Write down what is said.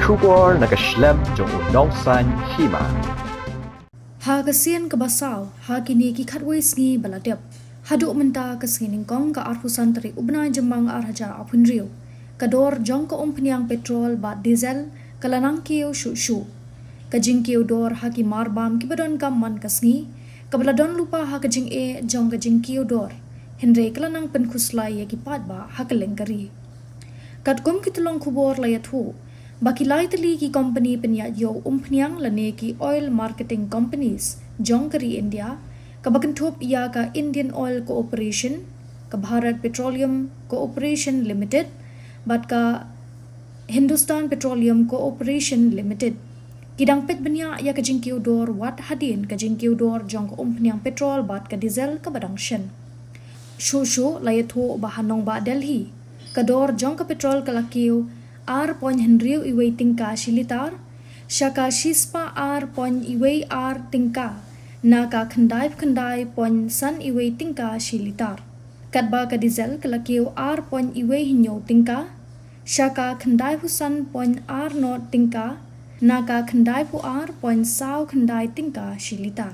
Shubor nakaslem jong unongsan Hima. Ha ka Sien kabasaw, ha kini ki khatway sngi baladep. Haduk menta ka skining kong ka arhusan tari ubna jemang arhaja apun riu. Kador jong ka Penyang Petrol bat diesel kalanang Kiew shu. Kajing Kiew dor ha ki marbam ki badon kam man ka sngi. Kabaladon lupa ha kajing jong kajing Kiew dor. Henry kalanang penkuslay ya ki padba ha Kylleng kari. Kat kum ki tulong kubor layat hu. Baki lai tali ki company penyat yo Penyang lane ki oil marketing companies jong kari India kabakentop ia ka Indian Oil Corporation ka Bharat Petroleum Corporation Limited bat ka Hindustan Petroleum Corporation Limited kidang pet benya ia ka jingkiu dor wat hadin ka jingkiu dor jong ka Penyang Petrol bat ka diesel ka badang shen shu layat ho bahanong ba Delhi kador jong ka petrol ka lakiu R.Henriu iway tingka shilitar, syaka shispa R.iway R tingka, naka khandai pon san iway tingka shilitar. Kadba ka diesel kalakiw R.iway hinyo tingka, syaka khandai husan pon R not tingka, naka khandai pu R. Saw khandai tingka shilitar.